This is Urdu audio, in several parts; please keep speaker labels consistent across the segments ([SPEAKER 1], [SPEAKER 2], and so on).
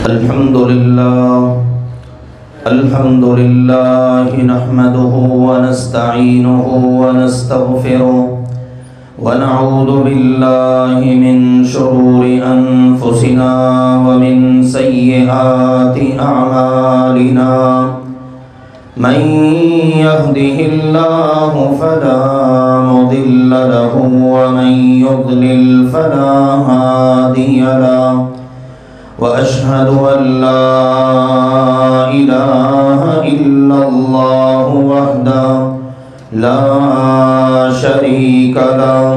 [SPEAKER 1] الحمد لله نحمده ونستعينه ونستغفره ونعوذ بالله من شرور أنفسنا ومن سيئات أعمالنا من يهده الله فلا مضل له ومن يضلل فلا هادي له وأشهد أن لا إله إلا الله وحده لا شريك له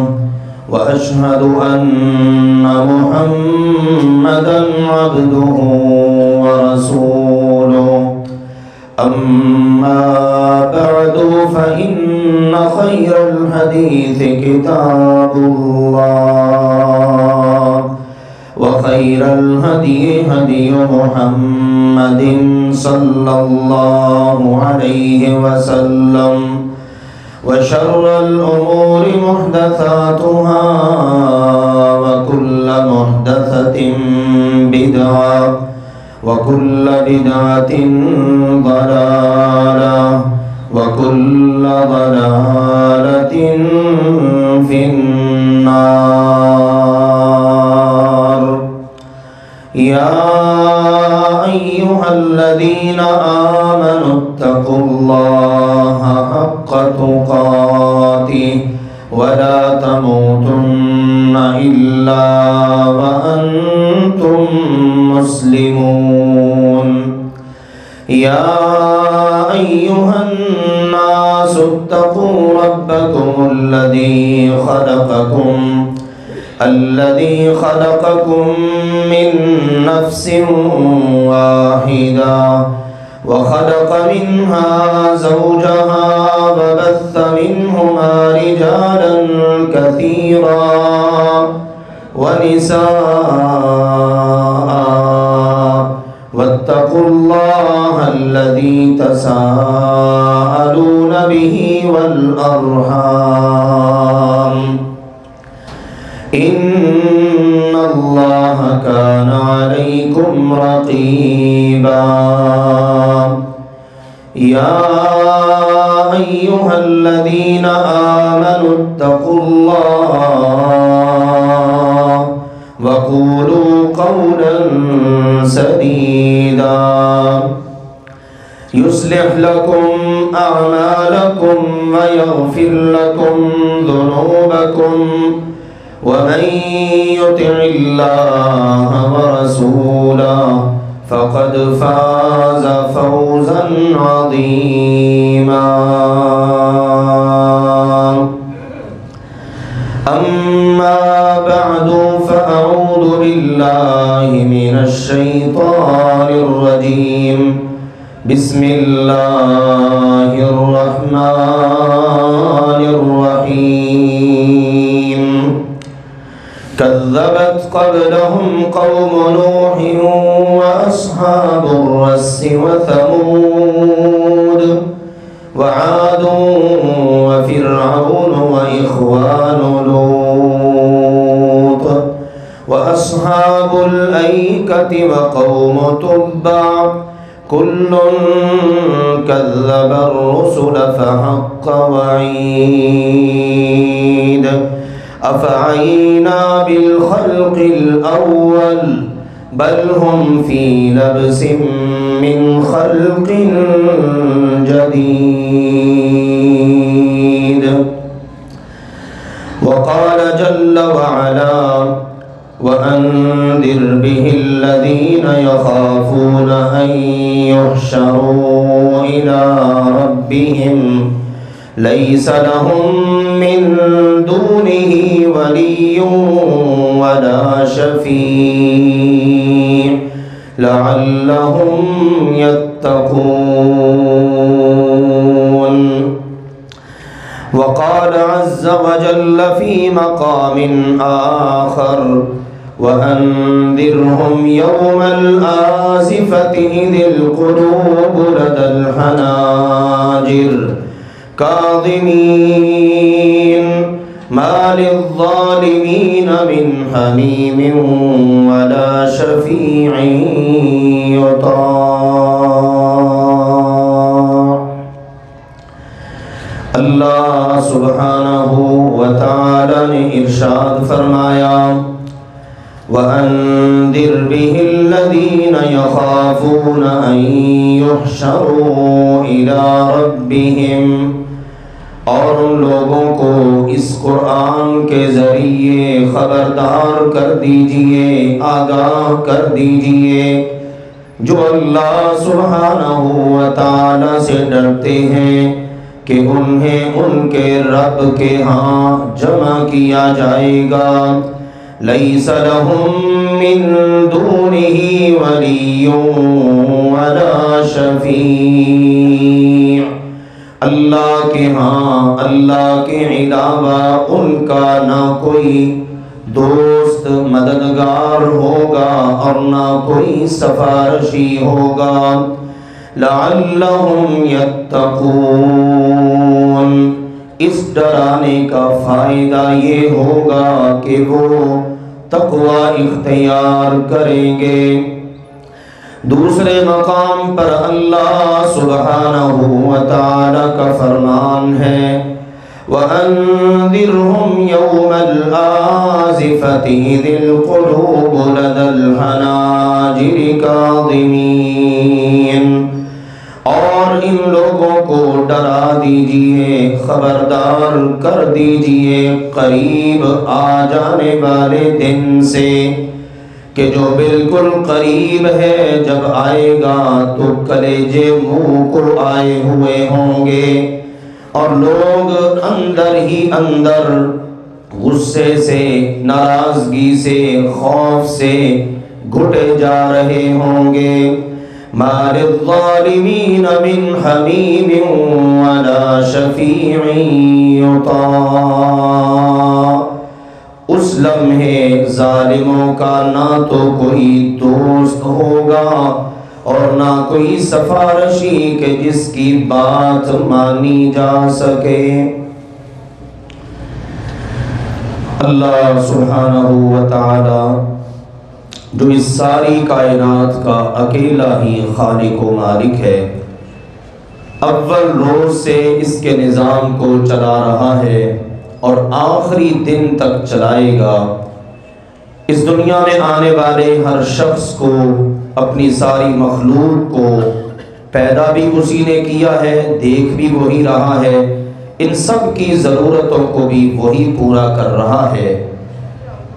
[SPEAKER 1] وأشهد أن محمدا عبده ورسوله أما بعد فإن خير الحديث كتاب الله وخير الهدي هدي محمد صلى الله عليه وسلم وشر الأمور محدثاتها وكل محدثة بدعة وكل بدعة ضلالة وكل ضلالة في النار. يا أيها الذين آمنوا اتقوا الله حق تقاته ولا تموتن إلا وأنتم مسلمون. يا أيها الناس اتقوا ربكم الذي خلقكم من نفس واحدة وخلق منها زوجها وبث منهما رجالا كثيرا ونساء واتقوا الله الذي تساءلون به والأرحام إن الله كان عليكم رقيبا. يا أيها الذين آمنوا اتقوا الله وقولوا قولا سديدا يصلح لكم أعمالكم ويغفر لكم ذنوبكم ومن يطع الله ورسوله فقد فاز فوزا عظيما. أما بعد فأعوذ بالله من الشيطان الرجيم. بسم الله الرحمن الرحيم. كذبت قبلهم قوم نوح وأصحاب الرس وثمود وعاد وفرعون وإخوان لوط وأصحاب الأيكة وقوم تبع كل كذب الرسل فحق وعيد. أفعينا بالخلق الأول بل هم في لبس من خلق جديد. وقال جل وعلا وأنذر به الذين يخافون أن يحشروا إلى ربهم ليس لهم من دونه ولي ولا شفيع لعلهم يتقون. وقال عز وجل في مقام آخر وأنذرهم يوم الآزفة إذ القلوب لدى الحناجر كاظمين ما للظالمين من حميم ولا شفيع يطاع۔ اللہ سبحانہ وتعالی نے ارشاد فرمایا وَأَنذِرْ بِهِ الَّذِينَ يَخَافُونَ أَن يُحْشَرُوا إِلَىٰ رَبِّهِمْ، اور ان لوگوں کو اس قرآن کے ذریعے خبردار کر دیجئے، آگاہ کر دیجئے، جو اللہ سبحانہ وتعالی سے ڈرتے ہیں کہ انہیں ان کے رب کے ہاں جمع کیا جائے گا۔ لیس لهم من دونه ولی ولا شفیع، اللہ کے ہاں، اللہ کے علاوہ ان کا نہ کوئی دوست مددگار ہوگا اور نہ کوئی سفارشی ہوگا۔ لعلہم یتقون، اس ڈرانے کا فائدہ یہ ہوگا کہ وہ تقوی اختیار کریں گے۔ دوسرے مقام پر اللہ سبحانہ وتعالی کا فرمان ہے وَأَنذِرْهُمْ يَوْمَ الْآزِفَةِ إِذِ الْقُلُوبُ لَدَى الْحَنَاجِرِ كَاظِمِينَ، اور ان لوگوں کو ڈرا دیجئے، خبردار کر دیجئے قریب آ جانے والے دن سے، کہ جو بالکل قریب ہے، جب آئے گا تو کلیجے منہ کو آئے ہوئے ہوں گے، اور لوگ اندر ہی اندر غصے سے، ناراضگی سے، خوف سے گھٹے جا رہے ہوں گے۔ ما للظالمین من حمیم ولا شفیع یطاع، اس لمحے ظالموں کا نہ تو کوئی دوست ہوگا اور نہ کوئی سفارشی کہ جس کی بات مانی جا سکے۔ اللہ سبحانہ وتعالی جو اس ساری کائنات کا اکیلا ہی خالق و مالک ہے، اول روز سے اس کے نظام کو چلا رہا ہے اور آخری دن تک چلائے گا۔ اس دنیا میں آنے والے ہر شخص کو، اپنی ساری مخلوق کو پیدا بھی اسی نے کیا ہے، دیکھ بھی وہی رہا ہے، ان سب کی ضرورتوں کو بھی وہی پورا کر رہا ہے۔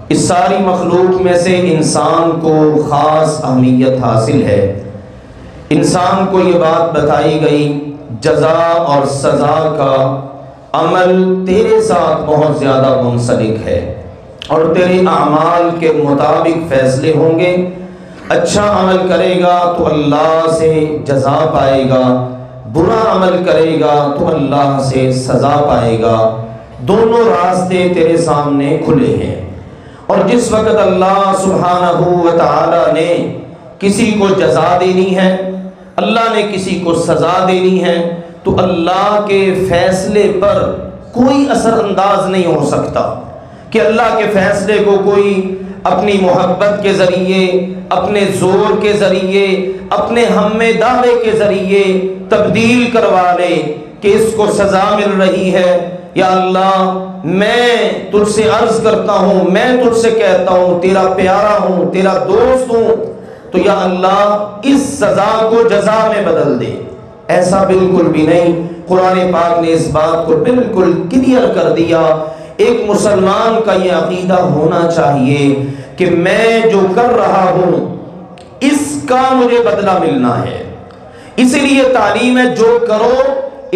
[SPEAKER 1] اس ساری مخلوق میں سے انسان کو خاص اہمیت حاصل ہے۔ انسان کو یہ بات بتائی گئی جزا اور سزا کا عمل تیرے ساتھ بہت زیادہ منسلک ہے، اور تیرے اعمال کے مطابق فیصلے ہوں گے۔ اچھا عمل کرے گا تو اللہ سے جزا پائے گا، برا عمل کرے گا تو اللہ سے سزا پائے گا۔ دونوں راستے تیرے سامنے کھلے ہیں، اور جس وقت اللہ سبحانہ وتعالی نے کسی کو جزا دینی ہے، اللہ نے کسی کو سزا دینی ہے، تو اللہ کے فیصلے پر کوئی اثر انداز نہیں ہو سکتا کہ اللہ کے فیصلے کو کوئی اپنی محبت کے ذریعے، اپنے زور کے ذریعے، اپنے ہم دعوے کے ذریعے تبدیل کروا لے کہ اس کو سزا مل رہی ہے۔ یا اللہ، میں تجھ سے عرض کرتا ہوں، میں تجھ سے کہتا ہوں، تیرا پیارا ہوں، تیرا دوست ہوں، تو یا اللہ اس سزا کو جزا میں بدل دے۔ ایسا بالکل بھی نہیں۔ قرآن پاک نے اس بات کو بالکل کلیئر کر دیا۔ ایک مسلمان کا یہ عقیدہ ہونا چاہیے کہ میں جو کر رہا ہوں اس کا مجھے بدلہ ملنا ہے۔ اسی لیے تعلیم ہے جو کرو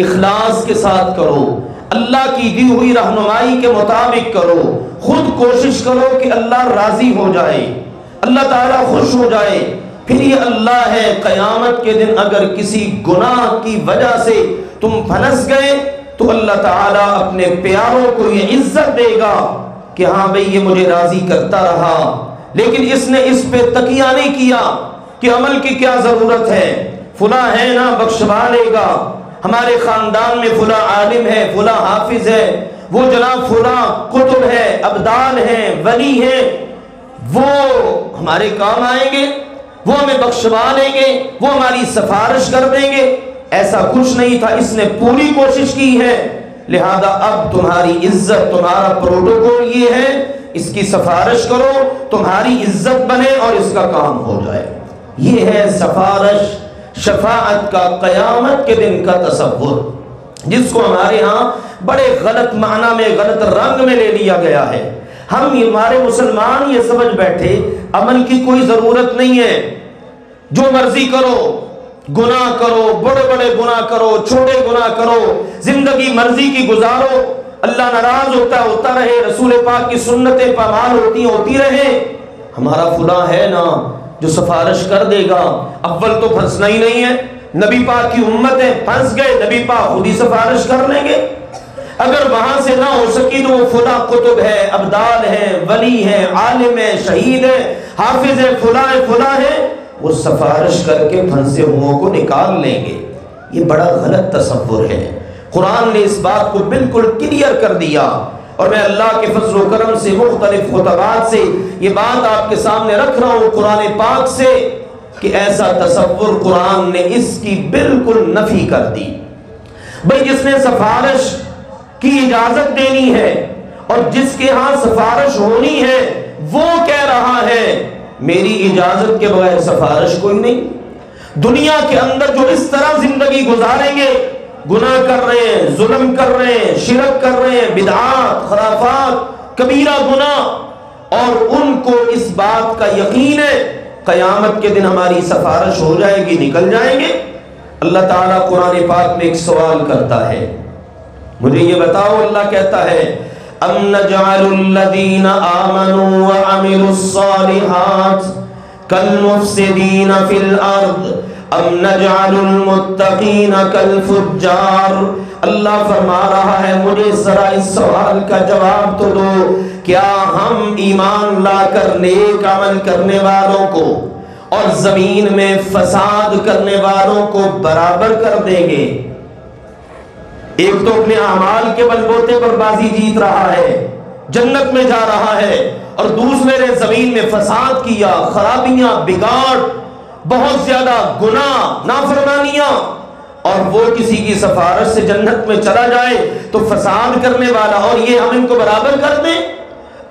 [SPEAKER 1] اخلاص کے ساتھ کرو، اللہ کی دی ہوئی رہنمائی کے مطابق کرو، خود کوشش کرو کہ اللہ راضی ہو جائے، اللہ تعالیٰ خوش ہو جائے۔ پھر یہ اللہ ہے، قیامت کے دن اگر کسی گناہ کی وجہ سے تم پھنس گئے تو اللہ تعالیٰ اپنے پیاروں کو یہ عزت دے گا کہ ہاں بھئی یہ مجھے راضی کرتا رہا، لیکن اس نے اس پہ تکیہ نہیں کیا کہ عمل کی کیا ضرورت ہے، فلاں ہے نا بخشوا لے گا، ہمارے خاندان میں فلاں عالم ہے، فلاں حافظ ہے، وہ جناب فلاں قطب ہے، ابدال ہیں، ولی ہیں، وہ ہمارے کام آئیں گے، وہ ہمیں بخشوا لیں گے، وہ ہماری سفارش کر دیں گے. ایسا کچھ نہیں تھا. اس نے پوری کوشش کی ہے. لہذا اب تمہاری عزت، تمہارا پروٹوکول یہ ہے، اس کی سفارش کرو، تمہاری عزت بنے اور اس کا کام ہو جائے. یہ ہے سفارش، شفاعت کا قیامت کے دن کا تصور، جس کو ہمارے ہاں بڑے غلط معنی میں، غلط رنگ میں لے لیا گیا ہے. ہمارے مسلمان یہ سمجھ بیٹھے عمل کی کوئی ضرورت نہیں ہے، جو مرضی کرو، گناہ کرو، بڑے بڑے گناہ کرو، چھوٹے گناہ کرو، زندگی مرضی کی گزارو، اللہ ناراض ہوتا رہے، رسول پاک کی سنتیں پامال ہوتی رہے. ہمارا فلاں ہے نا جو سفارش کر دے گا. اول تو پھنسنا ہی نہیں ہے، نبی پاک کی امت ہے، پھنس گئے، نبی پاک خود ہی سفارش کر لیں گے. اگر وہاں سے نہ ہو سکی تو وہ فلاں قطب ہے، ابدال ہے، ولی ہے، عالم ہے، شہید ہے، حافظ ہے، فلاں ہے، وہ سفارش کر کے پھنسے ہوں کو نکال لیں گے. یہ بڑا غلط تصور ہے. قرآن نے اس بات کو بالکل کلیئر کر دیا، اور میں اللہ کے فضل و کرم سے مختلف خطبات سے یہ بات آپ کے سامنے رکھ رہا ہوں قرآن پاک سے، کہ ایسا تصور قرآن نے اس کی بالکل نفی کر دی. بھئی جس نے سفارش کی اجازت دینی ہے اور جس کے ہاں سفارش ہونی ہے، وہ کہہ رہا ہے میری اجازت کے بغیر سفارش کوئی نہیں. دنیا کے اندر جو اس طرح زندگی گزاریں گے، گناہ کر رہے ہیں، ظلم کر رہے ہیں، شرک کر رہے ہیں، بدعات، خرافات، کبیرہ گناہ، اور ان کو اس بات کا یقین ہے قیامت کے دن ہماری سفارش ہو جائے گی، نکل جائیں گے. اللہ تعالیٰ قرآن پاک میں ایک سوال کرتا ہے، مجھے یہ بتاؤ، اللہ کہتا ہے ام نجعل الذین آمنوا وعملوا الصالحات کالمفسدین فی الارض ام نجعل المتقین کالفجار. اللہ فرما رہا ہے مجھے ذرا اس سوال کا جواب تو دو، کیا ہم ایمان لا کر نیک عمل کرنے والوں کو اور زمین میں فساد کرنے والوں کو برابر کر دیں گے؟ ایک تو اپنے اعمال کے بلبوتے پر بازی جیت رہا ہے، جنت میں جا رہا ہے، اور دوسرے نے زمین میں فساد کیا، خرابیاں، بگاڑ، بہت زیادہ گناہ، نافرمانیاں، اور وہ کسی کی سفارش سے جنت میں چلا جائے تو فساد کرنے والا، اور یہ ہم ان کو برابر کر دیں.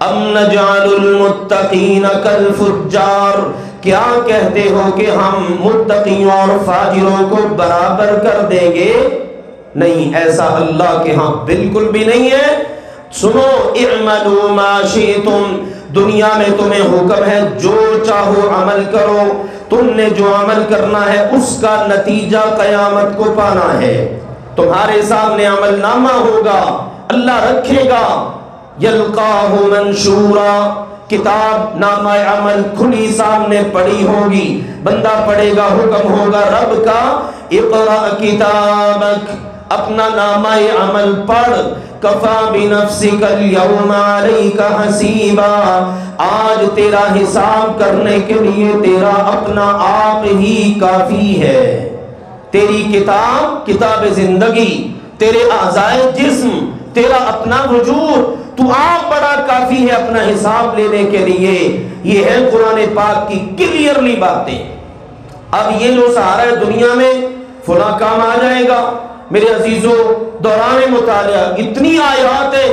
[SPEAKER 1] ام نجعل المتقین کالفجار، کیا کہتے ہو کہ ہم متقیوں اور فاجروں کو برابر کر دیں گے؟ نہیں، ایسا اللہ کے ہاں بالکل بھی نہیں ہے. سنو، اعملوا ما شئتم، دنیا میں تمہیں حکم ہے جو چاہو عمل کرو، تم نے جو عمل کرنا ہے اس کا نتیجہ قیامت کو پانا ہے. تمہارے سامنے عمل نامہ ہوگا، اللہ رکھے گا، یلقاہ منشورا، کتاب نامہ عمل کھلی سامنے پڑی ہوگی، بندہ پڑھے گا، حکم ہوگا رب کا، اقرأ کتابک، اپنا نامہ عمل پڑھ، کفا بنفسک اليوم علیک حسیبا، آج تیرا حساب کرنے کے لیے تیرا اپنا آپ ہی کافی ہے. تیری کتاب، کتاب زندگی، تیرے اعضائے جسم، تیرا اپنا وجود، تو آپ بڑا کافی ہے اپنا حساب لینے کے لیے. یہ ہے قرآن پاک کی کلیئرلی باتیں. اب یہ جو سہارا ہے دنیا میں فلاں کام آ جائے گا، میرے عزیزو دوران مطالعہ اتنی آیات ہے،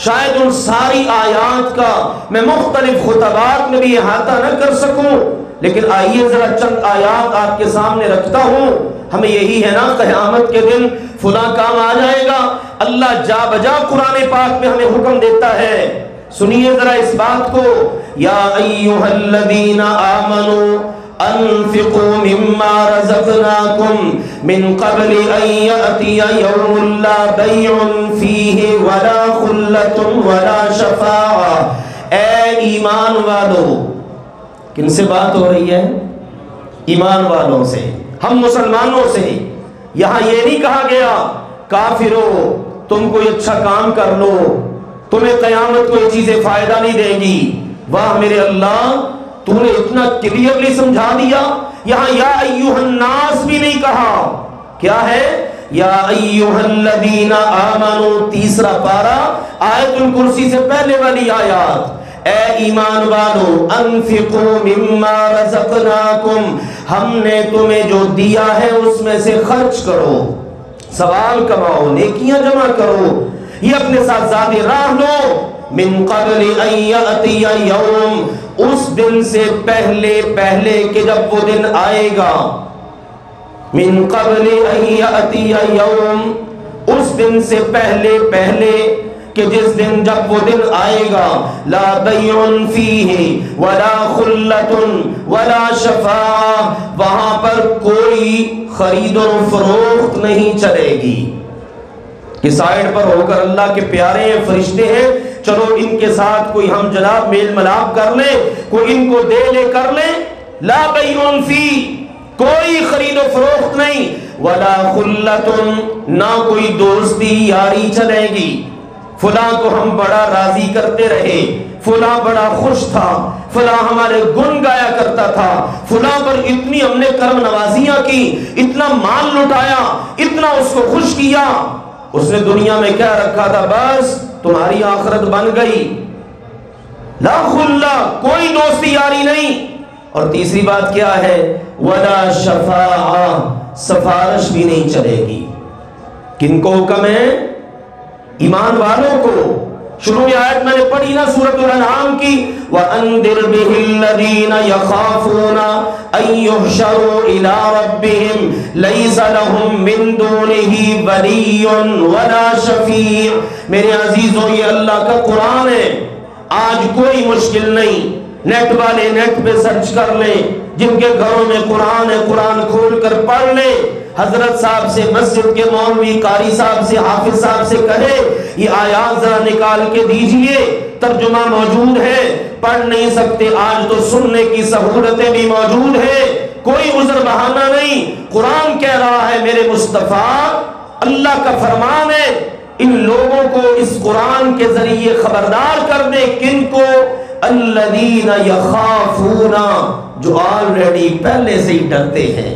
[SPEAKER 1] شاید ان ساری آیات کا میں مختلف خطبات میں بھی احاطہ نہ کر سکوں، لیکن آئیے ذرا چند آیات آپ کے سامنے رکھتا ہوں. ہمیں یہی ہے نا قیامت کے دن فلاں کام آ جائے گا، اللہ جا بجا قرآن پاک میں ہمیں حکم دیتا ہے. سنیے ذرا اس بات کو، یا ایھا الذین آمنوا انفقوا مما رزقناکم من قبل ان یأتی یوم لا بیع فیہ ولا خلۃ ولا شفاعہ. اے ایمان والو، کن سے بات ہو رہی ہے؟ ایمان والوں سے، ہم مسلمانوں سے. یہاں یہ نہیں کہا گیا کافرو تم کوئی اچھا کام کر لو، تمہیں قیامت کو یہ چیزیں فائدہ نہیں دیں گی. واہ میرے اللہ، تو نے اتنا کلیئرلی سمجھا دیا. یہاں یا ایھا الناس بھی نہیں کہا، کیا ہے؟ یا ایھا الذین آمنوا، تیسرا پارہ آیت الکرسی سے پہلے والی آیات، اے ایمان والو، انفقوا مما رزقناکم، ہم نے تمہیں جو دیا ہے اس میں سے خرچ کرو، ثواب کماؤ، نیکیاں جمع کرو، یہ اپنے ساتھ زیادہ راہ لو، من قبل ان یاتی یوم، اس دن سے پہلے کہ جب وہ دن آئے گا، من قبل ان یاتی یوم، اس دن سے پہلے کہ جس دن جب وہ دن آئے گا، لا بیع فیہ ولا خلۃ ولا شفاعہ، وہاں پر کوئی خرید و فروخت نہیں چلے گی کہ سائیڈ پر ہو کر اللہ کے پیارے ہیں، فرشتے ہیں، چلو ان کے ساتھ کوئی ہم جناب میل ملاپ کر لیں، کوئی ان کو دے لے کر لیں، لا بیع فی، کوئی خرید و فروخت نہیں، ولا خلۃ، نہ کوئی دوستی یاری چلے گی، فلاں کو ہم بڑا راضی کرتے رہے، فلاں بڑا خوش تھا، فلاں ہمارے گن گایا کرتا تھا، فلاں پر اتنی ہم نے کرم نوازیاں کی، اتنا مال لٹایا، اتنا اس کو خوش کیا، اس نے دنیا میں کیا رکھا تھا، بس تمہاری آخرت بن گئی، لا خلہ، کوئی دوستی یاری نہیں۔ اور تیسری بات کیا ہے، ولا شفاعہ، سفارش بھی نہیں چلے گی۔ کن کو حکم ہے؟ ایمان والوں کو۔ شروع آیت میں نے پڑھی نا سورۃ الانعام کی، وَأَنذِرْ بِهِ الَّذِينَ يَخَافُونَ أَن يُحْشَرُوا إِلَىٰ رَبِّهِمْ لَيْسَ لَهُم مِّن دُونِهِ وَلِيٌّ وَلَا شَفِيعٌ۔ میرے عزیزوں، یہ اللہ کا قرآن ہے، آج کوئی مشکل نہیں، نیٹ والے نیٹ پہ سرچ کر لیں، جن کے گھروں میں قرآن ہے قرآن کھول کر پڑھ لیں، حضرت صاحب سے، مسجد کے مولوی قاری صاحب سے، حافظ صاحب سے کہے یہ آیات ذرا نکال کے دیجئے، ترجمہ موجود ہے، پڑھ نہیں سکتے آج تو سننے کی سہولتیں بھی موجود ہیں، کوئی عذر بہانہ نہیں۔ قرآن کہہ رہا ہے میرے مصطفیٰ، اللہ کا فرمان ہے، ان لوگوں کو اس قرآن کے ذریعے خبردار کر دے، کن کو؟ الذین یخافون، جو آلریڈی پہلے سے ہی ڈرتے ہیں،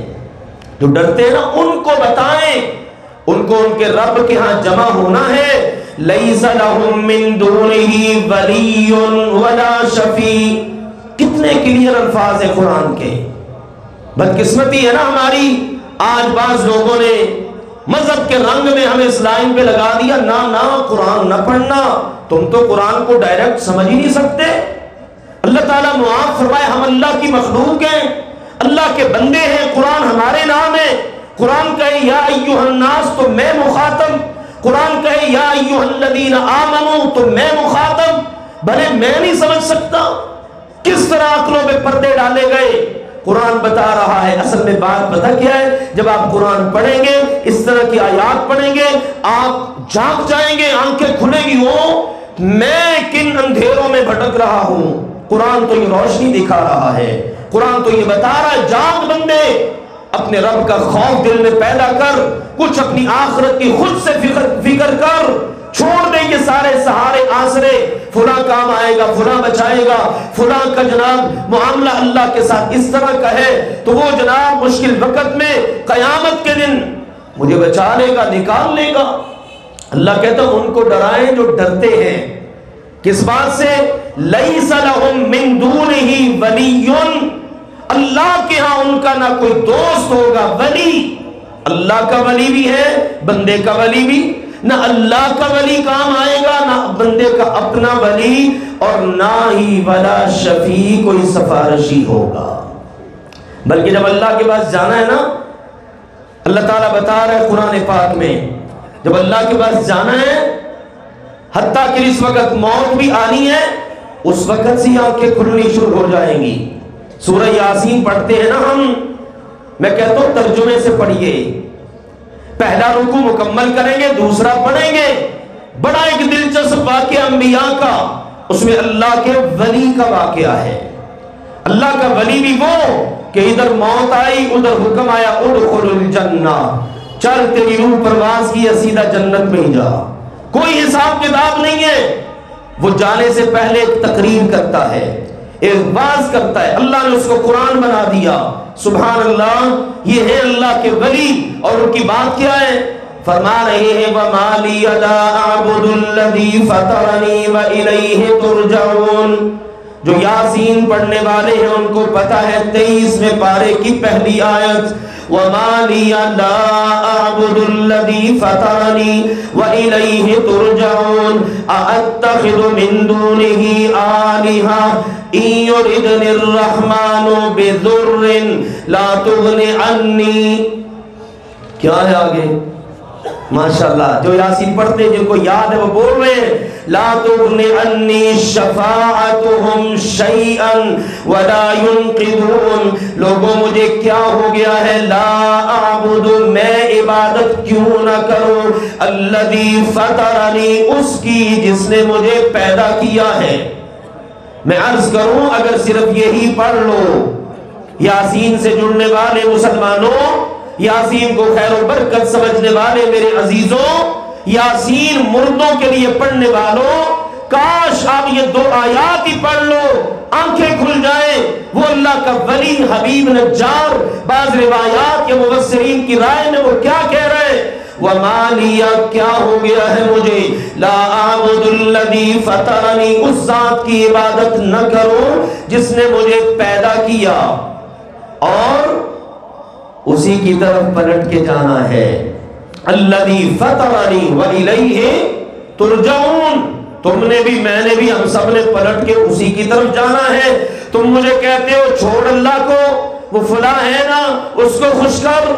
[SPEAKER 1] جو ڈرتے ہیں نا، ان کو بتائیں، ان کو ان کے رب کے ہاں جمع ہونا ہے۔ لیس لہم من دونہ ولی ولا شفیع، کتنے کلیئر الفاظ ہیں قرآن کے۔ بدقسمتی ہے نا ہماری، آج بعض لوگوں نے مذہب کے رنگ میں ہمیں اس لائن پہ لگا دیا، نہ قرآن نہ پڑھنا، تم تو قرآن کو ڈائریکٹ سمجھ ہی نہیں سکتے۔ اللہ تعالیٰ معاف فرمائے، ہم اللہ کی مخلوق ہیں، اللہ کے بندے ہیں، قرآن ہمارے نام ہے۔ قرآن کہے یا ایھا الناس تو میں مخاطب، قرآن کہے یا ایھا الذین آمنوا تو میں مخاطب، بھلے میں نہیں سمجھ سکتا، کس طرح عقلوں پہ پردے ڈالے گئے۔ قرآن بتا رہا ہے، اصل میں بات پتہ کیا ہے، جب آپ قرآن پڑھیں گے، اس طرح کی آیات پڑھیں گے، آپ جاگ جائیں گے، آنکھیں کھلے گی، میں کن اندھیروں میں بھٹک رہا ہوں۔ قرآن تو یہ روشنی دکھا رہا ہے، قرآن تو یہ بتا رہا ہے، جاگ بندے، اپنے رب کا خوف دل میں پیدا کر، کچھ اپنی آخرت کی خود سے فکر کر، چھوڑ دے یہ سارے سہارے آسرے، فلاں کام آئے گا، فلاں بچائے گا، فلاں کا جناب معاملہ اللہ کے ساتھ اس طرح کا ہے تو وہ جناب مشکل وقت میں قیامت کے دن مجھے بچا لے گا، نکال لے گا۔ اللہ کہتا ہے ان کو ڈرائیں جو ڈرتے ہیں، کس بات سے؟ لیس لہم من دونہ ولی، اللہ کے ہاں ان کا نہ کوئی دوست ہوگا، ولی، اللہ کا ولی بھی ہے، بندے کا ولی بھی، نہ اللہ کا ولی کام آئے گا، نہ بندے کا اپنا ولی، اور نہ ہی ولا شفیع، کوئی سفارشی ہوگا۔ بلکہ جب اللہ کے پاس جانا ہے نا، اللہ تعالیٰ بتا رہا ہے قرآن پاک میں، جب اللہ کے پاس جانا ہے، حتیٰ کہ اس وقت موت بھی آنی ہے، اس وقت سے آنکھیں کھلنی شروع ہو جائیں گی۔ سورہ یاسین پڑھتے ہیں نا ہم، میں کہتا ہوں ترجمے سے پڑھیے، پہلا رکوع مکمل کریں گے، دوسرا پڑھیں گے، بڑا ایک دلچسپ واقعہ انبیاء کا، اس میں اللہ کے ولی کا واقعہ ہے۔ اللہ کا ولی بھی وہ کہ ادھر موت آئی، ادھر حکم آیا ادخل الجنہ، چل تیری روح پرواز کی، سیدھا جنت میں ہی جا، کوئی حساب کتاب نہیں ہے۔ وہ جانے سے پہلے ایک تقریر کرتا ہے، ایک باز کرتا ہے، اللہ نے اس کو قرآن بنا دیا۔ سبحان اللہ، یہ ہے اللہ کے ولی، اور ان کی بات کیا ہے؟ فرما رہے ہیں وَمَا لِيَ لَا أَعْبُدُ الَّذِي فَطَرَنِي وَإِلَيْهِ تُرْجَعُونَ۔ جو یاسین پڑھنے والے ہیں ان کو پتہ ہے 23ویں پارے کی پہلی آیت وَمَا لِيَ لَا أَعْبُدُ الَّذِي فَطَرَنِي وَإِلَيْهِ تُرْجَعُونَ أَأَتَّخِذُ مِن دُونِهِ آلِهَةً إِن يُرِدْنِ الرَّحْمَنُ بِضُرٍّ لَا تُغْنِ عَنِّي۔ کیا ہے آگے؟ ماشاءاللہ جو یاسین پڑھتے ہیں جن کو یاد ہے وہ بول رہے ہیں لا تغنی عنی شفاعتهم شیئا ولا ينقذون۔ لوگوں مجھے کیا ہو گیا ہے لا اعبد میں عبادت کیوں نہ کروں الذی فطرنی اس کی جس نے مجھے پیدا کیا ہے۔ میں عرض کروں اگر صرف یہی پڑھ لو یاسین سے جڑنے والے مسلمانوں، یاسین کو خیر و برکت سمجھنے والے میرے عزیزوں، یاسین مردوں کے لیے پڑھنے والوں، کاش آپ یہ 2 آیات ہی پڑھ لو آنکھیں کھل جائیں۔ وہ اللہ کا ولی حبیب نجار بعض روایات کے مفسرین کی رائے میں وہ کیا کہہ رہے ہیں وَمَا لِيَ کیا ہو گیا ہے مجھے لَا أَعْبُدُ الَّذِي فَطَرَنِي اس ذات کی عبادت نہ کروں جس نے مجھے پیدا کیا اور اسی کی طرف پلٹ کے جانا ہے۔ الذی فطرنی وإلیہ ترجعون۔ تم نے بھی میں نے بھی ہم سب نے پلٹ کے اسی کی طرف جانا ہے۔ تم مجھے کہتے ہو چھوڑ اللہ کو، وہ فلاں ہے نا اس کو خوش کر،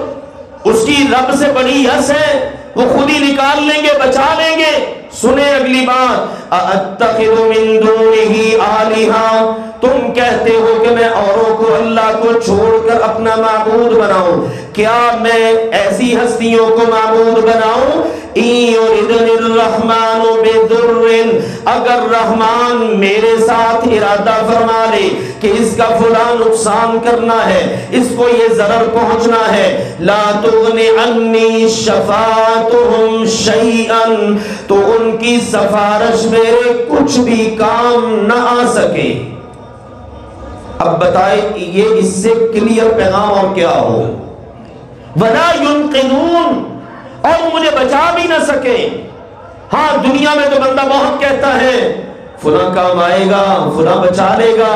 [SPEAKER 1] اس کی رب سے بڑی یس ہے، وہ خود ہی نکال لیں گے بچا لیں گے۔ سنیں اگلی بات اَأَتَّخِذُ مِن دُونِهِ آلِهَةً تم کہتے ہو کہ میں اوروں کو اللہ کو چھوڑ کر اپنا معبود بناؤں، کیا میں ایسی ہستیوں کو معبود بناؤں إِن يُرِدْنِ الرَّحْمَنُ بِضُرٍّ اگر رحمان میرے ساتھ ارادہ فرما لے کہ اس کا فلاں نقصان کرنا ہے، اس کو یہ ضرر پہنچنا ہے لا تغنِ عنی شفاعتهم شیئا تو ان کی سفارش میرے کچھ بھی کام نہ آ سکے۔ اب بتائیں یہ اس سے کلیئر پیغام اور کیا ہو وَلَا يُنْقِذُونَ اور مجھے بچا بھی نہ سکے۔ ہاں دنیا میں تو بندہ بہت کہتا ہے فلاں کام آئے گا، فلاں بچا لے گا،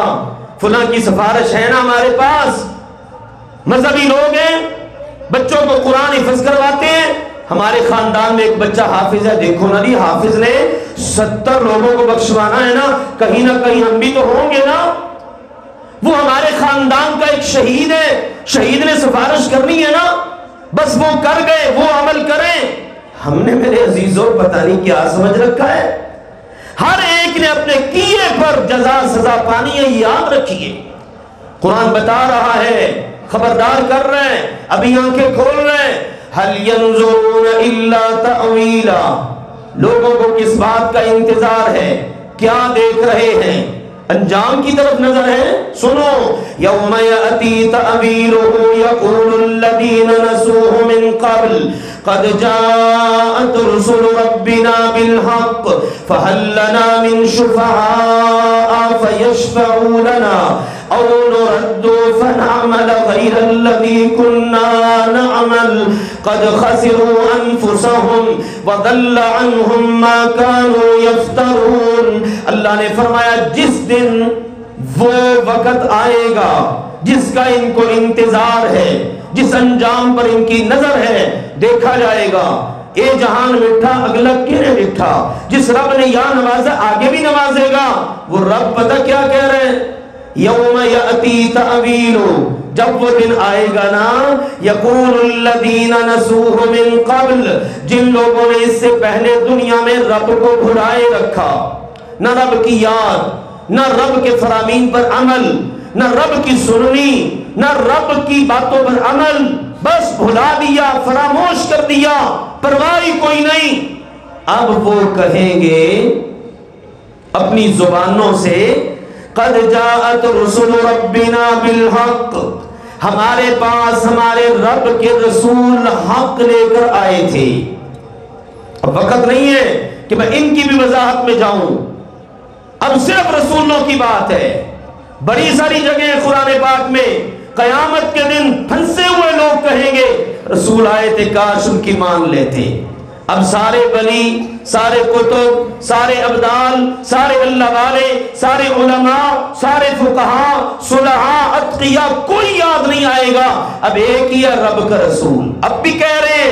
[SPEAKER 1] فلاں کی سفارش ہے نا ہمارے پاس۔ مذہبی لوگ ہیں بچوں کو قرآن حفظ کرواتے ہیں۔ ہمارے خاندان میں ایک بچہ حافظ ہے، دیکھو نا جی حافظ نے 70 لوگوں کو بخشوانا ہے نا، کہیں نہ کہیں ہم بھی تو ہوں گے نا۔ وہ ہمارے خاندان کا ایک شہید ہے، شہید نے سفارش کرنی ہے نا، بس وہ کر گئے وہ عمل کریں۔ ہم نے میرے عزیزوں پتہ نہیں کیا سمجھ رکھا ہے، ہر ایک نے اپنے کیے پر جزا سزا پانی ہے، یاد رکھیے۔ قرآن بتا رہا ہے، خبردار کر رہے ہیں، ابھی آنکھیں کھول رہے ہیں هل ينظرون الا تأویلا لوگوں کو کس بات کا انتظار ہے، کیا دیکھ رہے ہیں؟ انجام کی طرف نظر ہے۔ سنو یوم یأتی تأویلہ یقول الذین نسوہ من قبل قد جاءت رسل ربنا بالحق فهل لنا من شفعاء فيشفعوا لنا او نرد فنعمل غير الذي كنا نعمل قد خسروا انفسهم وضل عنهم ما كانوا يفترون۔ اللہ نے فرمایا جس دن وہ وقت آئے گا جس کا ان کو انتظار ہے، جس انجام پر ان کی نظر ہے، دیکھا جائے گا اے جہان مٹھا اگلا کینے مٹھا، جس رب نے یا نوازا آگے بھی نوازے گا۔ وہ رب پتہ کیا کہہ رہے ہیں یوم یأتی تأویلہ جب وہ دن آئے گا نا یقول الذین نسوہ من قبل جن لوگوں نے اس سے پہلے دنیا میں رب کو بھلائے رکھا، نہ رب کی یاد، نہ رب کے فرامین پر عمل، نہ رب کی سننی، نہ رب کی باتوں پر عمل، بس بھلا دیا، فراموش کر دیا، پرواہ کوئی نہیں۔ اب وہ کہیں گے اپنی زبانوں سے قد جاءت رسل ربنا بالحق ہمارے پاس ہمارے رب کے رسول حق لے کر آئے تھے۔ اب وقت نہیں ہے کہ میں ان کی بھی وضاحت میں جاؤں، اب صرف رسولوں کی بات ہے۔ بڑی ساری جگہیں قرآن پاک میں قیامت کے دن پھنسے ہوئے لوگ کہیں گے رسول آئے تھے کاش ان کی مان لیتے۔ اب سارے ولی، سارے کتب، سارے ابدال، سارے اللہ والے، سارے علماء، سارے فقہاء، صلحاء، اتقیاء، کوئی یاد نہیں آئے گا، اب ایک ہی ہے رب کا رسول۔ اب بھی کہہ رہے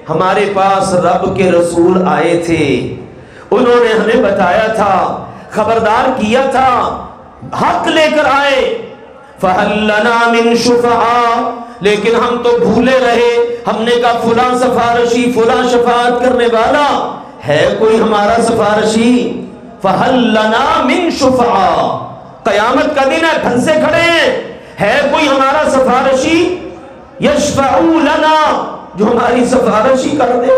[SPEAKER 1] ہمارے پاس رب کے رسول آئے تھے، انہوں نے ہمیں بتایا تھا، خبردار کیا تھا، حق لے کر آئے۔ فَهَلْ لَنَا مِن شُفَعَاء، لیکن ہم تو بھولے رہے، ہم نے کہا فلاں سفارشی، فلاں شفاعت کرنے والا ہے کوئی ہمارا سفارشی؟ فَهَلْ لَنَا مِن شُفَعَاء، قیامت کا دن ہے، پھنسے کھڑے ہیں، ہے کوئی ہمارا سفارشی؟ یشفعوا لنا، جو ہماری سفارشی کر دے۔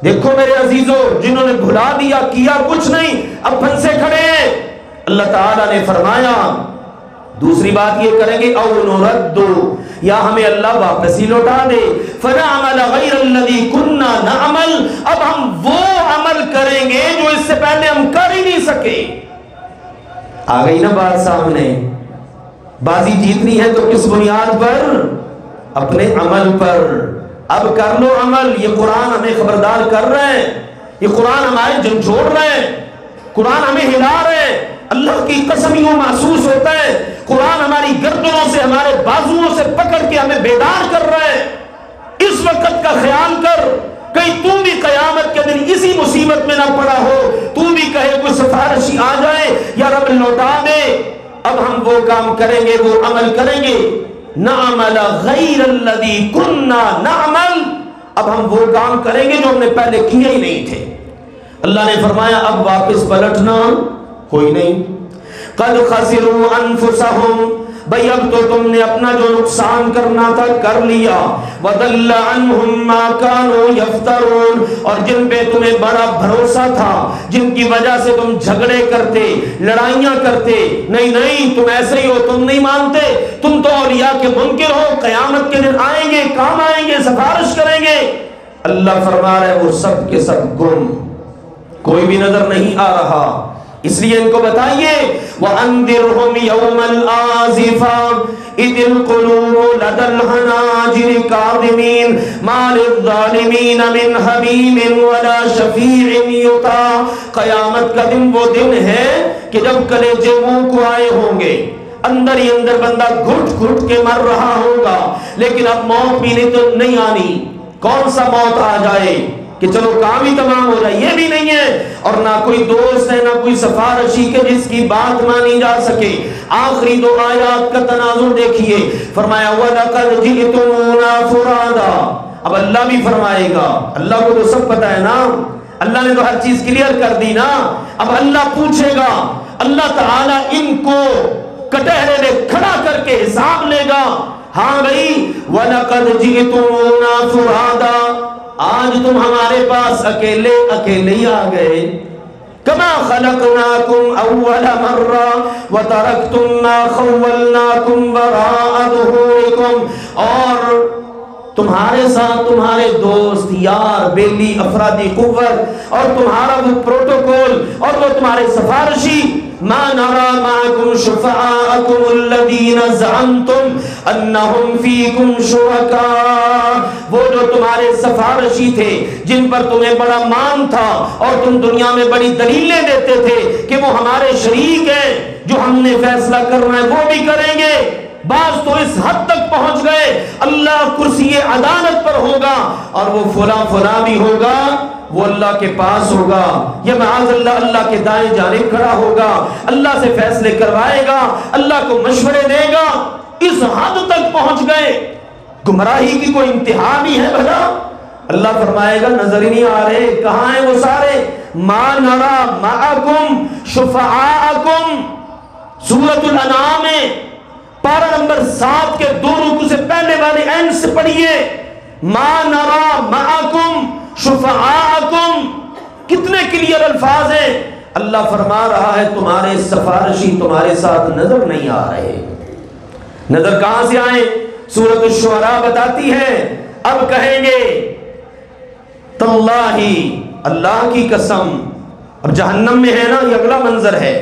[SPEAKER 1] دیکھو میرے عزیزو، جنہوں نے بھلا دیا، کیا کچھ نہیں، اب پھنسے کھڑے ہیں۔ اللہ تعالیٰ نے فرمایا دوسری بات یہ کریں گے، او نردو، یا ہمیں اللہ واپس ہی لوٹا دے، فنعمل غیر الذی کنا نعمل، اب ہم وہ عمل کریں گے جو اس سے پہلے ہم کر ہی نہیں سکے۔ آ گئی نا بات سامنے، بازی جیتنی ہے تو کس بنیاد پر؟ اپنے عمل پر۔ اب کر لو عمل، یہ قرآن ہمیں خبردار کر رہے ہیں، یہ قرآن ہمارے جھنجھوڑ رہے ہیں، قرآن ہمیں ہلا رہے ہیں، اللہ کی قسم یوں محسوس ہوتا ہے قرآن ہماری گردنوں سے، ہمارے بازوؤں سے پکڑ کے ہمیں بیدار کر رہا ہے۔ اس وقت کا خیال کر، کہیں تم بھی قیامت کے دن اسی مصیبت میں نہ پڑا ہو، تم بھی کہے کوئی سفارشی آ جائے یا رب لوٹا دے۔ اب ہم وہ کام کریں گے، وہ عمل کریں گے، نعمل غیر الذی کنا نعمل، اب ہم وہ کام کریں گے جو ہم نے پہلے کیے ہی نہیں تھے۔ اللہ نے فرمایا اب واپس پلٹنا کوئی نہیں۔ قد خسروا انفسهم، بھئی اب تو تم نے اپنا جو نقصان کرنا تھا کر لیا، وضل عنهم ما كانوا يفترون، اور جن پہ تمہیں بڑا بھروسہ تھا، جن کی وجہ سے تم جھگڑے کرتے، لڑائیاں کرتے، نہیں تم ایسے ہی ہو، تم نہیں مانتے، تم تو اولیاء کے منکر ہو، قیامت کے دن آئیں گے، کام آئیں گے، سفارش کریں گے، اللہ فرما رہے وہ سب کے سب گم، کوئی بھی نظر نہیں آ رہا۔ اس لیے ان کو بتائیے وَأَنذِرْهُمْ يَوْمَ الْآزِفَةِ إِذِ الْقُلُوبُ لَدَى الْحَنَاجِرِ كَاظِمِينَ مَا لِلظَّالِمِينَ مِنْ حَمِيمٍ وَلَا شَفِيعٍ يُطَاعُ، قیامت کا دن وہ دن ہے کہ جب کلیجے منہ کو آئے ہوں گے، اندر ہی اندر بندہ گھٹ گھٹ کے مر رہا ہوگا، لیکن اب موت بھی نہیں آنی۔ کون سا موت آ جائے کہ چلو کام ہی تمام ہو جائے، یہ بھی نہیں ہے، اور نہ کوئی دوست ہے، نہ کوئی سفارشی کے جس کی بات مانی جا سکے۔ آخری دو آیات کا تناظر دیکھیے، فرمایا وَلَقَدْ جِئْتُمُونَا فُرَادًا، اب اللہ بھی فرمائے گا، اللہ کو تو سب پتہ ہے نا، اللہ نے تو ہر چیز کلیئر کر دی نا، اب اللہ پوچھے گا، اللہ تعالیٰ ان کو کٹہرے میں کھڑا کر کے حساب لے گا۔ ہاں بھائی وَلَقَدْ جِئْتُمُونَا فُرَادًا، آج تم ہمارے پاس اکیلے ہی آ گئے، کما خلقناکم اول مرہ وترکتم ما خولناکم وراء ظہورکم، اور تمہارے ساتھ تمہارے دوست، یار، بیلی، افرادی قوت، اور تمہارا وہ پروٹوکول، اور وہ تمہارے سفارشی، ما نرى معكم شفعاءكم الذين زعمتم انهم فيكم شركاء، وہ جو تمہارے سفارشی تھے جن پر تمہیں بڑا مان تھا اور تم دنیا میں بڑی دلیلیں دیتے تھے کہ وہ ہمارے شریک ہیں، جو ہم نے فیصلہ کرنا ہے وہ بھی کریں گے۔ بعض تو اس حد تک پہنچ گئے اللہ کرسی عدالت پر ہوگا اور وہ فلاں بھی ہوگا، وہ اللہ کے پاس ہوگا، یا معاذ اللہ اللہ کے دائیں جانب کھڑا ہوگا، اللہ سے فیصلے کروائے گا، اللہ کو مشورے دے گا۔ اس حد تک پہنچ گئے، گمراہی کی کوئی انتہا بھی ہے بھلا؟ اللہ فرمائے گا نظر ہی نہیں آ رہے، کہاں ہیں وہ سارے؟ ما نرى معكم شفعاءكم، سورۃ الانعام میں پارہ نمبر 7 کے 2 رکوع سے پہلے والے اینڈ سے پڑھیے، ما نرى معكم شفعاءکم، کتنے کلیئر الفاظ ہیں۔ اللہ فرما رہا ہے تمہارے سفارشی تمہارے ساتھ نظر نہیں آ رہے۔ نظر کہاں سے آئیں؟ سورۃ الشعراء بتاتی ہے، اب کہیں گے تاللہ، اللہ کی قسم، اب جہنم میں ہے نا، یہ اگلا منظر ہے،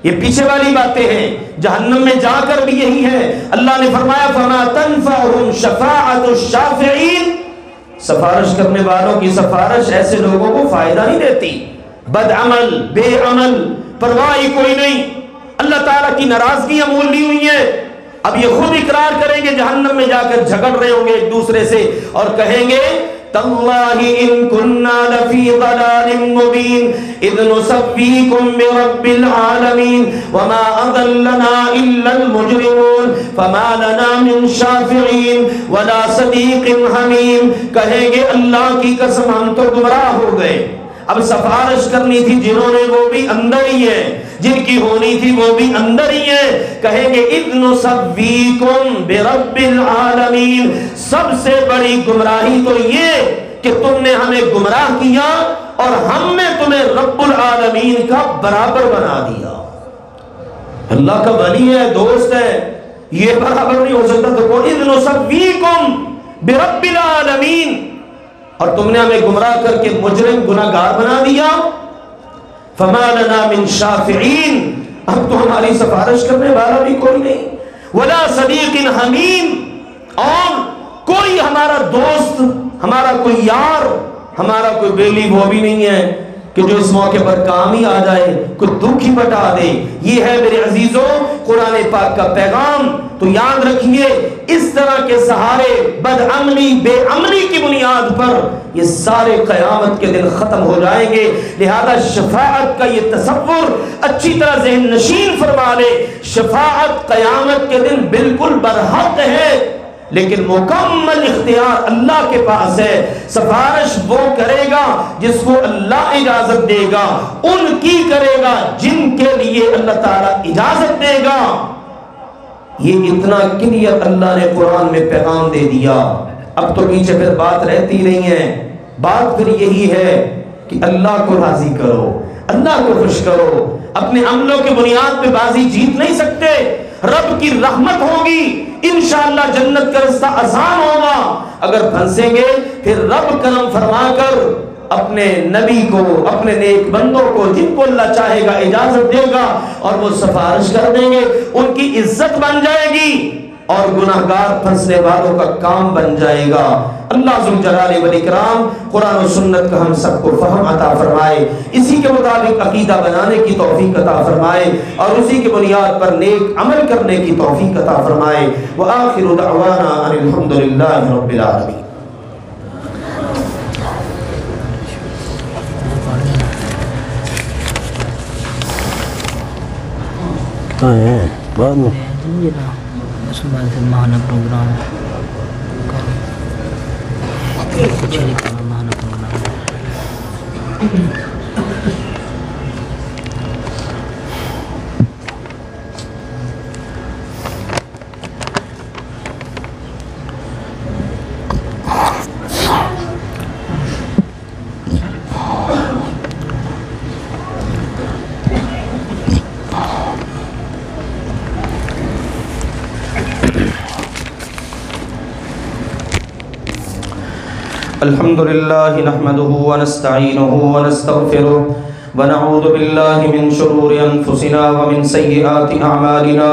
[SPEAKER 1] یہ پیچھے والی باتیں ہیں، جہنم میں جا کر بھی یہی ہے۔ اللہ نے فرمایا فَمَا تَنْفَعُهُمْ شَفَاعَةُ الشَّافِعِينَ، سفارش کرنے والوں کی سفارش ایسے لوگوں کو فائدہ نہیں دیتی، بد عمل، بے عمل، پرواہ کوئی نہیں، اللہ تعالیٰ کی ناراضگیاں مول لی ہوئی ہیں۔ اب یہ خود اقرار کریں گے، جہنم میں جا کر جھگڑ رہے ہوں گے ایک دوسرے سے اور کہیں گے تاللہ ان کننا لفی ضلال مبین اذ نسویکم برب العالمین وما اضلنا الا المجرمون فما لنا من شافعین ولا صدیق حمیم، کہیں گے اللہ کی قسم ہم تو گمراہ ہو گئے، اب سفارش کرنی تھی جنہوں نے وہ بھی اندر ہی ہیں، جن کی ہونی تھی وہ بھی اندر ہی ہیں، کہیں گے اذ نسویکم برب العالمین، سب سے بڑی گمراہی تو یہ کہ تم نے ہمیں گمراہ کیا اور ہم نے تمہیں رب العالمین کا برابر بنا دیا۔ اللہ کا ولی ہے، دوست ہے، یہ برابر نہیں ہو سکتا تو اذ نسویکم برب العالمین، اور تم نے ہمیں گمراہ کر کے مجرم گناہگار بنا دیا۔ فما لنا من شافعین، اب تو ہماری سفارش کرنے والا بھی کوئی نہیں، ولا صدیق حمیم، اور کوئی ہمارا دوست، ہمارا کوئی یار، ہمارا کوئی بیلی وہ بھی نہیں ہے کہ جو اس موقع پر کام ہی آ جائے، کوئی دکھ ہی بٹا دے۔ یہ ہے میرے عزیزوں قرآن پاک کا پیغام۔ تو یاد رکھیے اس طرح کے سہارے بد عملی بے عملی کی بنیاد پر یہ سارے قیامت کے دن ختم ہو جائیں گے، لہذا شفاعت کا یہ تصور اچھی طرح ذہن نشین فرما لے۔ شفاعت قیامت کے دن بالکل برحق ہے، لیکن مکمل اختیار اللہ کے پاس ہے۔ سفارش وہ کرے گا جس کو اللہ اجازت دے گا، ان کی کرے گا جن کے لیے اللہ تعالیٰ اجازت دے گا۔ یہ اتنا کلیئر اللہ نے قرآن میں پیغام دے دیا۔ اب تو پیچھے پھر بات رہتی نہیں ہے، بات پھر یہی ہے کہ اللہ کو راضی کرو، اللہ کو خوش کرو۔ اپنے عملوں کی بنیاد پہ بازی جیت نہیں سکتے، رب کی رحمت ہوگی، انشاءاللہ جنت کا رستہ آسان ہوگا۔ اگر پھنسیں گے پھر رب کرم فرما کر اپنے نبی کو، اپنے نیک بندوں کو جن کو اللہ چاہے گا اجازت دے گا اور وہ سفارش کر دیں گے، ان کی عزت بن جائے گی اور گناہگار پھنسنے والوں کا کام بن جائے گا۔ اللہ ذوالجلال والاکرام قرآن و سنت کا ہم سب کو فہم عطا فرمائے، اسی کے مطابق عقیدہ بنانے کی توفیق عطا فرمائے اور اسی کی بنیاد پر نیک عمل کرنے کی توفیق عطا فرمائے۔ وآخر دعوانا ان الحمدللہ رب العالمین۔
[SPEAKER 2] بعد میں صبح سے ماہانہ پروگرام کچھ نہیں کرنا، ماہانہ پروگرام
[SPEAKER 1] الحمد لله نحمده ونستعينه ونستغفره ونعوذ بالله من شرور أنفسنا ومن سيئات أعمالنا،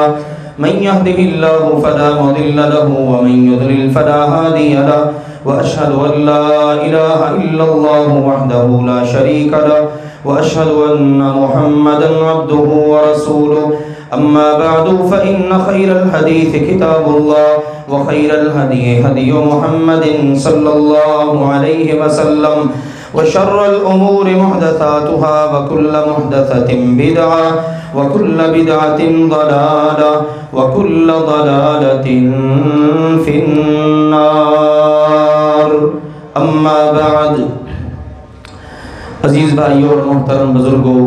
[SPEAKER 1] من يهده الله فلا مضل له ومن يضلل فلا هادي له، وأشهد أن لا إله إلا الله وحده لا شريك له، وأشهد أن محمدا عبده ورسوله، أما بعد فإن خير الحديث كتاب الله وخير الهدي هدي محمد صلى الله عليه وسلم، وشر الأمور محدثاتها وكل محدثة بدعة وكل بدعة ضلالة وكل ضلالة في النار۔ أما بعد، عزیز بھائیوں اور محترم بزرگوں،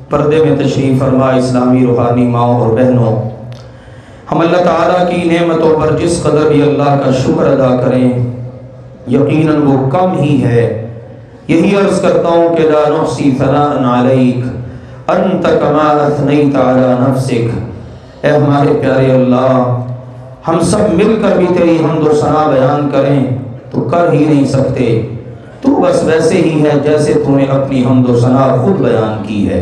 [SPEAKER 1] پردے میں تشریف فرما اسلامی روحانی ماؤں اور بہنوں، ہم اللہ تعالیٰ کی نعمتوں پر جس قدر بھی اللہ کا شکر ادا کریں یقیناً وہ کم ہی ہے۔ یہی عرض کرتا ہوں کہ لا نحصی ثناء علیک انت کما اثنیت علی نفسک۔ اے ہمارے پیارے اللہ، ہم سب مل کر بھی تیری حمد و ثنا بیان کریں تو کر ہی نہیں سکتے، تو بس ویسے ہی ہے جیسے تو نے اپنی حمد و ثنا خود بیان کی ہے۔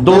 [SPEAKER 1] 2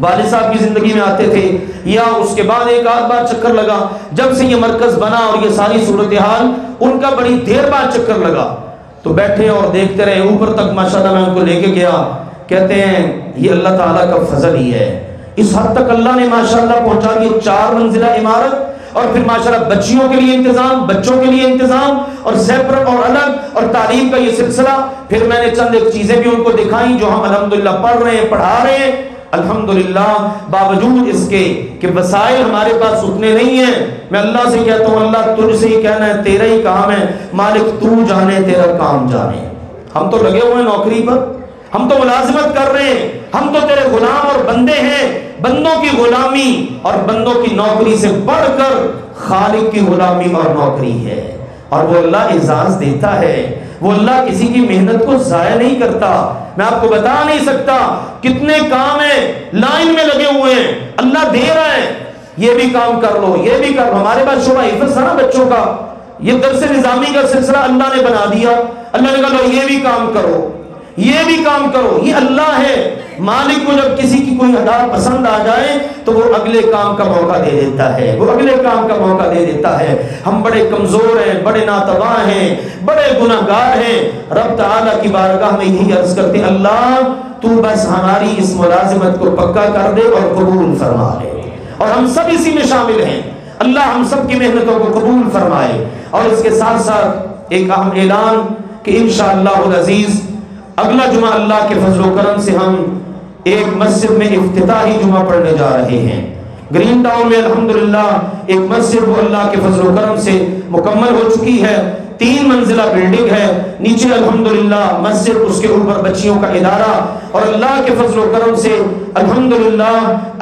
[SPEAKER 1] والد صاحب کی زندگی میں آتے تھے یا اس کے بعد ایک آدھ بار چکر لگا. جب سے یہ مرکز بنا اور یہ ساری صورتحال ان کا بڑی دیر بعد چکر لگا تو بیٹھے اور دیکھتے رہے. اوپر تک ماشاءاللہ میں ان کو لے کے گیا. کہتے ہیں یہ اللہ تعالیٰ کا فضل ہی ہے. اس حد تک اللہ نے ماشاءاللہ پہنچا دی 4 منزلہ عمارت اور پھر ماشاءاللہ بچیوں کے لیے انتظام, بچوں کے لیے انتظام اور سیپریٹ اور الگ اور تعلیم کا یہ سلسلہ. پھر میں نے چند ایک چیزیں بھی ان کو دکھائیں جو ہم الحمدللہ پڑھ رہے ہیں, پڑھا رہے ہیں. الحمدللہ باوجود اس کے کہ وسائل ہمارے پاس اتنے نہیں ہیں. میں اللہ سے کہتا ہوں اللہ تجھ سے ہی کہنا ہے, تیرا ہی کام ہے مالک, تو جانے تیرا کام جانے. ہم تو لگے ہوئے ہیں نوکری پر, ہم تو ملازمت کر رہے ہیں, ہم تو تیرے غلام اور بندے ہیں. بندوں کی غلامی اور بندوں کی نوکری سے بڑھ کر خالق کی غلامی اور نوکری ہے. اور وہ اللہ اعزاز دیتا ہے, وہ اللہ کسی کی محنت کو ضائع نہیں کرتا. میں آپ کو بتا نہیں سکتا کتنے کام ہیں لائن میں لگے ہوئے ہیں, اللہ دے رہا ہے یہ بھی کام کر لو, یہ بھی کر لو. ہمارے پاس شعبہ حفظ تھا نا بچوں کا, یہ درس نظامی کا سلسلہ اللہ نے بنا دیا. اللہ نے کہا لو یہ بھی کام کرو, یہ بھی کام کرو. یہ اللہ ہے مالک کو جب کسی کی کوئی ادا پسند آ جائے تو وہ اگلے کام کا موقع دے دیتا ہے, وہ اگلے کام کا موقع دے دیتا ہے. ہم بڑے کمزور ہیں, بڑے ناتواں ہیں, بڑے گناہگار ہیں. رب تعالیٰ کی بارگاہ میں یہی عرض کرتے ہیں اللہ تو بس ہماری اس ملازمت کو پکا کر دے اور قبول فرما لے. اور ہم سب اسی میں شامل ہیں. اللہ ہم سب کی محنتوں کو قبول فرمائے. اور اس کے ساتھ ساتھ ایک اہم اعلان کہ انشاءاللہ العزیز اگلا جمعہ اللہ کے فضل و کرم سے ہم ایک مسجد میں افتتاحی جمعہ پڑھنے جا رہے ہیں. گرین ٹاؤن میں الحمدللہ ایک مسجد وہ اللہ کے فضل و کرم سے مکمل ہو چکی ہے. 3 منزلہ بلڈنگ ہے, نیچے الحمدللہ مسجد, اس کے اوپر بچیوں کا ادارہ. اور اللہ کے فضل و کرم سے الحمدللہ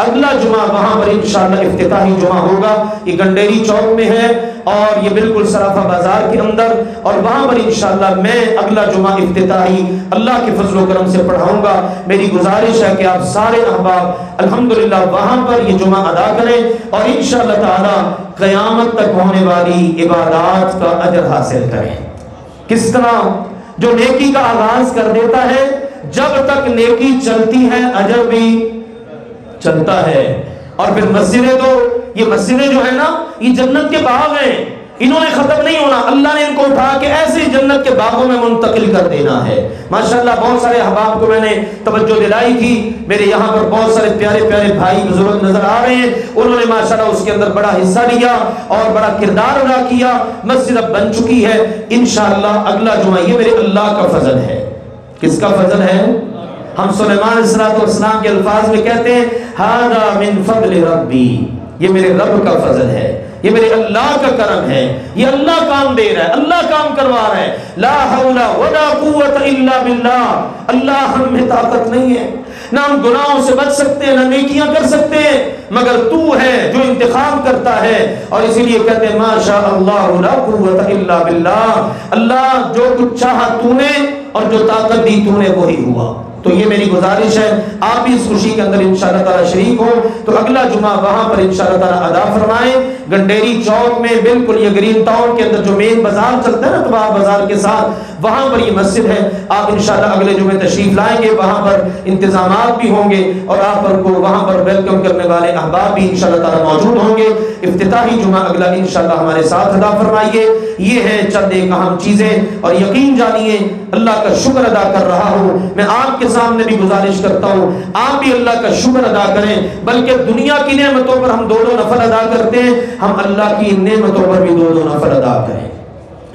[SPEAKER 1] اگلا جمعہ وہاں پر انشاءاللہ افتتاحی جمعہ ہوگا. یہ گنڈیری چوک میں ہے اور یہ بالکل صرافہ بازار کے اندر, اور وہاں پر انشاءاللہ میں اگلا جمعہ افتتاحی اللہ کے فضل و کرم سے پڑھاؤں گا. میری گزارش ہے کہ آپ سارے احباب الحمدللہ وہاں پر یہ جمعہ ادا کریں اور انشاءاللہ تعالی قیامت تک ہونے والی عبادات کا اجر حاصل کریں. کس طرح جو نیکی کا آغاز کر دیتا ہے جب تک نیکی چلتی ہے اجر بھی چلتا ہے. اور پھر مسجدیں, تو یہ مسجدیں جو ہے نا یہ جنت کے باغ ہیں, انہوں نے ختم نہیں ہونا. اللہ نے ان کو اٹھا کے ایسے جنت کے باغوں میں منتقل کر دینا ہے. ماشاءاللہ بہت سارے احباب کو میں نے توجہ دلائی تھی. میرے یہاں پر بہت سارے پیارے پیارے بھائی بزرگ نظر آ رہے ہیں, انہوں نے ماشاءاللہ اس کے اندر بڑا حصہ لیا اور بڑا کردار ادا کیا. مسجد اب بن چکی ہے انشاءاللہ اگلا جمعہ. یہ میرے اللہ کا فضل ہے. کس کا فضل ہے؟ ہم سلیمان علیہ السلام کے الفاظ میں کہتے ہیں ھذا من فضل ربی, یہ میرے رب کا فضل ہے, یہ میرے اللہ کا کرم ہے. یہ اللہ کام دے رہا ہے, اللہ کام کروا رہا ہے. لا حول ولا قوت الا باللہ. اللہ ہم میں طاقت نہیں ہے, نہ ہم گناہوں سے بچ سکتے ہیں, نہ نیکیاں کر سکتے ہیں, مگر تو ہے جو انتخاب کرتا ہے. اور اسی لیے کہتے ہیں ما شاء اللہ لا قوت الا باللہ. اللہ جو کچھ چاہا تو نے اور جو طاقت دی تو نے وہی ہوا. تو یہ میری گزارش ہے آپ بھی اس خوشی کے اندر انشاءاللہ تعالی شریک ہو تو اگلا جمعہ وہاں پر انشاءاللہ تعالی ادا فرمائیں. گنڈیری چوک میں بالکل یہ گرین ٹاؤن کے اندر جو مین بازار چلتا ہے نا تباہ بازار کے ساتھ, وہاں پر یہ مسجد ہے. آپ انشاءاللہ اگلے جمعے تشریف لائیں گے, وہاں پر انتظامات بھی ہوں گے اور آپ پر کو وہاں پر ویلکم کرنے والے احباب بھی انشاءاللہ تعالی موجود ہوں گے. افتتاحی جمعہ اگلا انشاءاللہ ہمارے ساتھ ادا فرمائیے. یہ ہے چند ایک اہم چیزیں, اور یقین جانیے اللہ کا شکر ادا کر رہا ہوں. میں آپ کے سامنے بھی گزارش کرتا ہوں آپ بھی اللہ کا شکر ادا کریں, بلکہ دنیا کی نعمتوں پر ہم 2 نفل ادا کرتے ہیں, ہم اللہ کی نعمتوں پر بھی 2 نفل ادا کریں.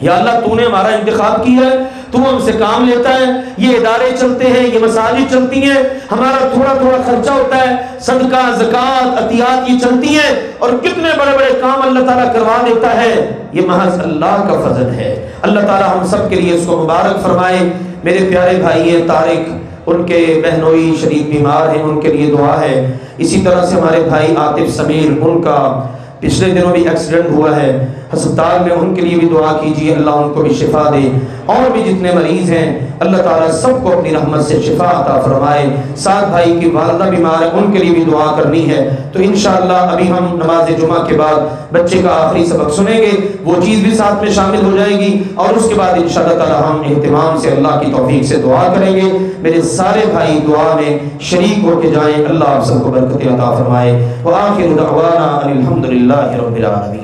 [SPEAKER 1] یا اللہ تو نے ہمارا انتخاب کیا ہے, تو ہم سے کام لیتا ہے, یہ ادارے چلتے ہیں, یہ مساجد چلتی ہیں, ہمارا تھوڑا تھوڑا خرچہ ہوتا ہے, صدقہ زکوٰۃ عطیات یہ چلتی ہیں, اور کتنے بڑے بڑے کام اللہ تعالیٰ کروا دیتا ہے. یہ محض اللہ کا فضل ہے. اللہ تعالیٰ ہم سب کے لیے اس کو مبارک فرمائے. میرے پیارے بھائی ہیں طارق, ان کے بہنوئی شدید بیمار ہیں, ان کے لیے دعا ہے. اسی طرح سے ہمارے بھائی عاطف سمیر, ان کا پچھلے دنوں بھی ایکسیڈنٹ ہوا ہے. ہسپتال میں ان کے لیے بھی دعا کیجیے، اللہ ان کو بھی شفا دے، اور بھی جتنے مریض ہیں اللہ تعالیٰ سب کو اپنی رحمت سے شفا عطا فرمائے۔ سعد بھائی کی والدہ بیمار ہے، ان کے لیے بھی دعا کرنی ہے، تو انشاءاللہ ابھی ہم نماز جمعہ کے بعد بچے کا آخری سبق سنیں گے، وہ چیز بھی ساتھ میں شامل ہو جائے گی، اور اس کے بعد انشاءاللہ تعالیٰ ہم اہتمام سے اللہ کی توفیق سے دعا کریں گے۔ میرے سارے بھائی دعا میں شریک ہو کے جائیں، اللہ آپ سب کو برکت عطا فرمائے۔ وآخر دعوانا ان الحمد للہ رب العالمین۔